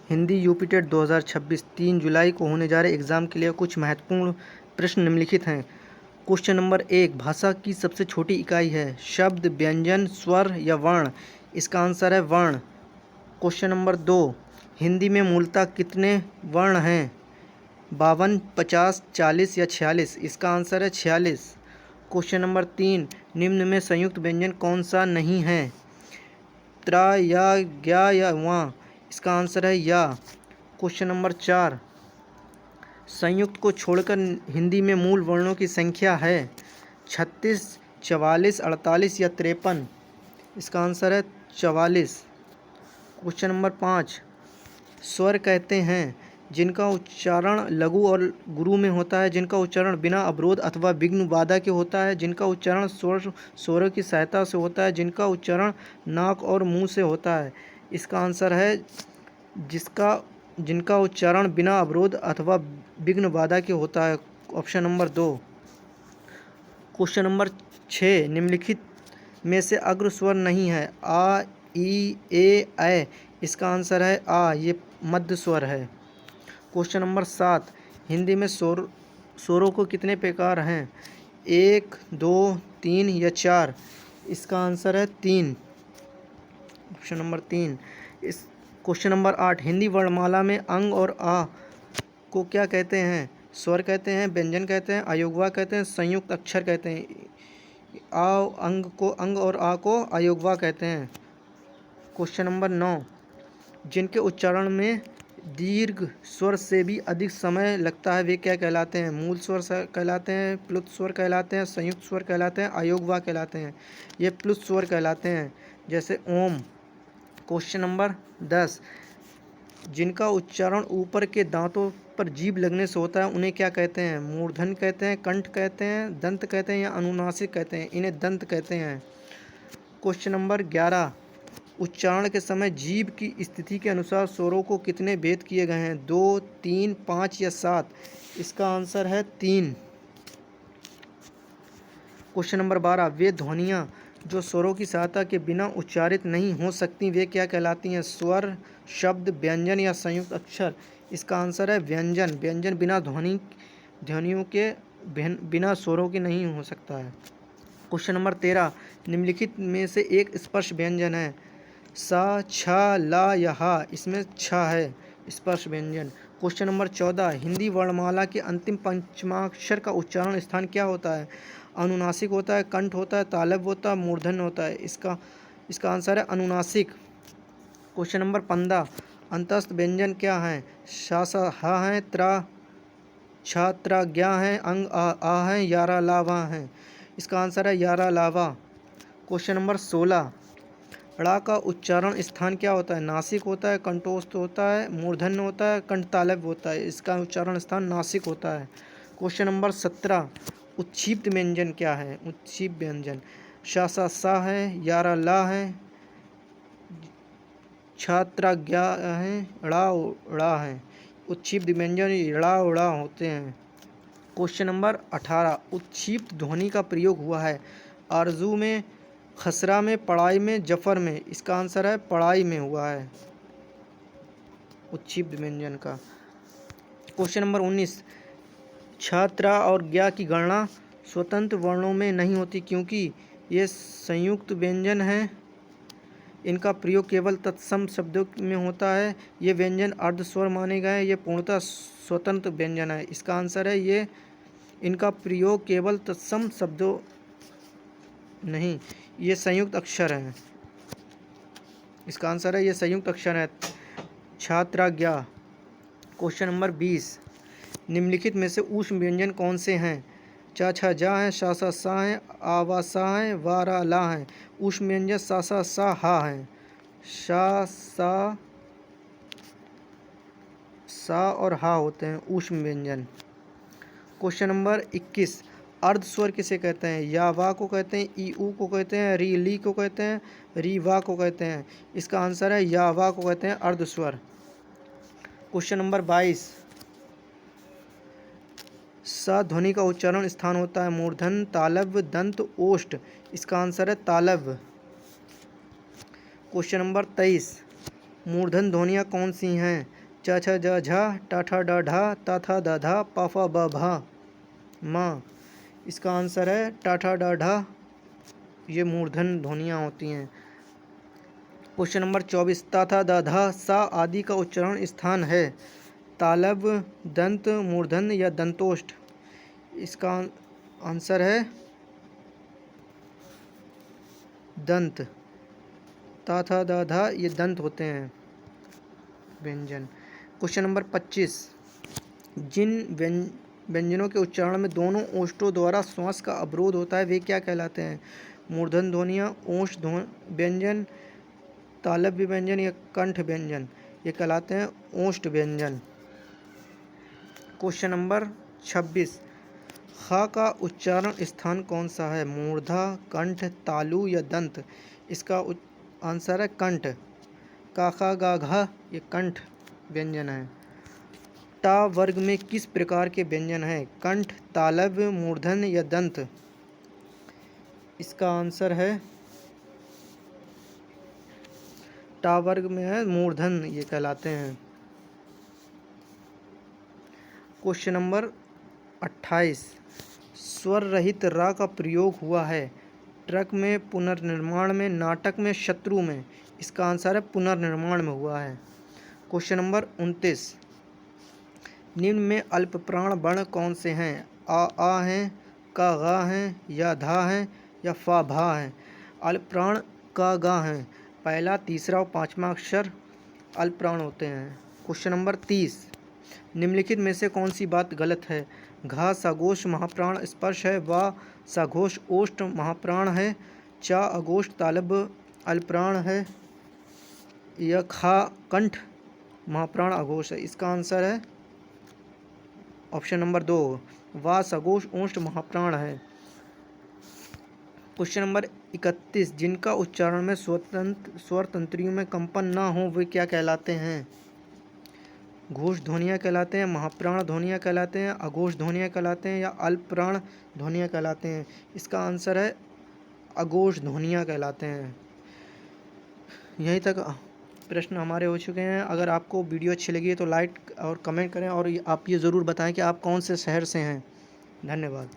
Hindi UPTET 2026 3 जुलाई को होने जा रहे एग्ज़ाम के लिए कुछ महत्वपूर्ण प्रश्न निम्नलिखित हैं। क्वेश्चन नंबर 1, भाषा की सबसे छोटी इकाई है शब्द, व्यंजन, स्वर या वर्ण? इसका आंसर है वर्ण। क्वेश्चन नंबर 2, हिंदी में मूलतः कितने वर्ण हैं? 52, 50, 40 या 46? इसका आंसर है 46। क्वेश्चन नंबर 3, निम्न में संयुक्त व्यंजन कौन सा नहीं है? त्रा, या, ज्ञा या वां? इसका आंसर है या। क्वेश्चन नंबर 4, संयुक्त को छोड़कर हिंदी में मूल वर्णों की संख्या है 36, 44, 48 या 53? इसका आंसर है 44। क्वेश्चन नंबर 5, स्वर कहते हैं जिनका उच्चारण लघु और गुरु में होता है, जिनका उच्चारण बिना अवरोध अथवा विघ्न बाधा के होता है, जिनका उच्चारण स्वरों की सहायता से होता है, जिनका उच्चारण नाक और मुंह से होता है? इसका आंसर है जिनका उच्चारण बिना अवरोध अथवा विघ्न बाधा के होता है। Option number 2। क्वेश्चन नंबर 6, निम्नलिखित में से अग्र स्वर नहीं है आ, ई, ए, ऐ? इसका आंसर है आ, ये मध्य स्वर है। क्वेश्चन नंबर 7, हिंदी में स्वरों को कितने प्रकार हैं? 1, 2, 3 या 4? इसका आंसर है 3। Option number 3। इस क्वेश्चन नंबर 8, हिंदी वर्णमाला में अंग और आ को क्या कहते हैं? स्वर कहते हैं, व्यंजन कहते हैं, अयोगवा कहते हैं, संयुक्त अक्षर कहते हैं? अंग और आ को अयोगवा कहते हैं। क्वेश्चन नंबर 9, जिनके उच्चारण में दीर्घ स्वर से भी अधिक समय लगता है वे क्या कहलाते हैं? मूल स्वर कहलाते हैं, प्लुत स्वर कहलाते हैं, संयुक्त स्वर कहलाते हैं, अयोगवा कहलाते हैं? ये प्लुत स्वर कहलाते हैं, जैसे ओम। क्वेश्चन नंबर 10, जिनका उच्चारण ऊपर के दांतों पर जीभ लगने से होता है उन्हें क्या कहते हैं? मूर्धन्य कहते हैं, कंठ कहते हैं, दंत कहते हैं या अनुनासिक कहते हैं? इन्हें दंत कहते हैं। क्वेश्चन नंबर 11, उच्चारण के समय जीभ की स्थिति के अनुसार स्वरों को कितने भेद किए गए हैं? 2, 3, 5 या 7? इसका आंसर है 3। क्वेश्चन नंबर 12, वे ध्वनियाँ जो स्वरों की सहायता के बिना उच्चारित नहीं हो सकती वे क्या कहलाती हैं? स्वर, शब्द, व्यंजन या संयुक्त अक्षर? इसका आंसर है व्यंजन। व्यंजन बिना ध्वनियों के बिना स्वरों के नहीं हो सकता है। क्वेश्चन नंबर 13, निम्नलिखित में से एक स्पर्श व्यंजन है सा, छ, ला या हा? इसमें छ है स्पर्श व्यंजन। क्वेश्चन नंबर 14, हिंदी वर्णमाला के अंतिम पंचमाक्षर का उच्चारण स्थान क्या होता है? अनुनासिक होता है, कंठ होता है, तालव्य होता है, मूर्धन्य होता है? इसका आंसर है अनुनासिक। क्वेश्चन नंबर 15, अंतस्थ व्यंजन क्या हैं? शा, सा, हा हैं, त्रा, छा, त्रा, ज्ञा हैं, अंग, आ हैं, यारा, लावा हैं? इसका आंसर है यारा, लावा। क्वेश्चन नंबर 16, ड़ा का उच्चारण स्थान क्या होता है? नासिक होता है, कंठस्थ होता है, मूर्धन्य होता है, कंठ तालव्य होता है? इसका उच्चारण स्थान नासिक होता है। क्वेश्चन नंबर 17, उत्क्षिप्त व्यंजन क्या है? उत्क्षिप्त व्यंजन शा, सा है, यारा, ला है, छात्रा, ज्ञा है, ड़ा है? उत्क्षिप्त व्यंजन ड़ा होते हैं। क्वेश्चन नंबर 18, उत्क्षिप्त ध्वनि का प्रयोग हुआ है आरजू में, खसरा में, पढ़ाई में, जफर में? इसका आंसर है पढ़ाई में हुआ है उत्क्षिप्त व्यंजन का। क्वेश्चन नंबर 19, छात्रा और ज्ञा की गणना स्वतंत्र वर्णों में नहीं होती क्योंकि ये संयुक्त व्यंजन हैं। इनका प्रयोग केवल तत्सम शब्दों में होता है। ये व्यंजन अर्धस्वर माने गए हैं। ये पूर्णतः स्वतंत्र व्यंजन है। इसका आंसर है ये इनका प्रयोग केवल तत्सम शब्दों नहीं, ये संयुक्त अक्षर हैं। इसका आंसर है ये संयुक्त अक्षर है छात्राज्ञा। क्वेश्चन नंबर 20, निम्नलिखित में से ऊष्म व्यंजन कौन से हैं? चा, छा, जा हैं, शा, सा हैं, आ, वा, सा हैं, वा, रा, ला हैं? ऊष्म व्यंजन सा, हा हैं। शा, सा और हा होते हैं ऊष्म व्यंजन। क्वेश्चन नंबर 21, अर्ध स्वर किसे कहते हैं? या, वा को कहते हैं, ई, ऊ को कहते हैं, री, ली को कहते हैं, री, वा को कहते हैं? इसका आंसर है या, वा को कहते हैं अर्ध स्वर। क्वेश्चन नंबर 22, स ध्वनि का उच्चारण स्थान होता है मूर्धन्य, तालव्य, दंत, ओष्ठ? इसका आंसर है तालव्य। क्वेश्चन नंबर 23, मूर्धन्य ध्वनियाँ कौन सी हैं? च छ ज झ ट ठ ड ढ त थ द ध प फ ब भ म। इसका आंसर है ट ठ ड ढ। ये मूर्धन ध्वनियाँ होती हैं। क्वेश्चन नंबर 24 त थ द ध स आदि का उच्चारण स्थान है तालब, दंत, मूर्धन या दंतोष्ठ। इसका आंसर है दंत। ता था दा धा ये दंत होते हैं व्यंजन। क्वेश्चन नंबर 25 जिन व्यंजनों के उच्चारण में दोनों ओष्ठों द्वारा श्वास का अवरोध होता है वे क्या कहलाते हैं? मूर्धन ध्वनियाँ, ओष्ठ व्यंजन, तालव्य व्यंजन या कंठ व्यंजन। ये कहलाते हैं ओष्ठ व्यंजन। क्वेश्चन नंबर 26 ख का उच्चारण स्थान कौन सा है? मूर्धा, कंठ, तालु या दंत। इसका आंसर है कंठ। का खा गा घा ये कंठ व्यंजन है। टा वर्ग में किस प्रकार के व्यंजन हैं? कंठ, तालव्य, मूर्धन या दंत। इसका आंसर है टा वर्ग में है मूर्धन ये कहलाते हैं। क्वेश्चन नंबर 28 स्वर रहित रा का प्रयोग हुआ है ट्रक में, पुनर्निर्माण में, नाटक में, शत्रु में। इसका आंसर है पुनर्निर्माण में हुआ है। क्वेश्चन नंबर 29 निम्न में अल्प प्राण वर्ण कौन से हैं? आ हैं, का गा हैं, या धा हैं या फा भा हैं। अल्प प्राण का गा हैं। पहला, तीसरा और पांचवा अक्षर अल्प प्राण होते हैं। क्वेश्चन नंबर 30 निम्नलिखित में से कौन सी बात गलत है? घा सघोष महाप्राण स्पर्श है, वा सघोष ओष्ठ महाप्राण है, चा अघोष तालव्य अल्पप्राण है, या खा कंठ महाप्राण अघोष है। इसका आंसर है ऑप्शन नंबर 2 वा सघोष ओष्ठ महाप्राण है। क्वेश्चन नंबर 31 जिनका उच्चारण में स्वर तंत्रियों में कंपन ना हो वे क्या कहलाते हैं? घोष ध्वनियाँ कहलाते हैं, महाप्राण ध्वनियाँ कहलाते हैं, अघोष ध्वनियाँ कहलाते हैं या अल्पप्राण ध्वनियाँ कहलाते हैं। इसका आंसर है अघोष ध्वनियाँ कहलाते हैं। यहीं तक प्रश्न हमारे हो चुके हैं। अगर आपको वीडियो अच्छी लगी है तो लाइक और कमेंट करें और आप ये ज़रूर बताएं कि आप कौन से शहर से हैं। धन्यवाद।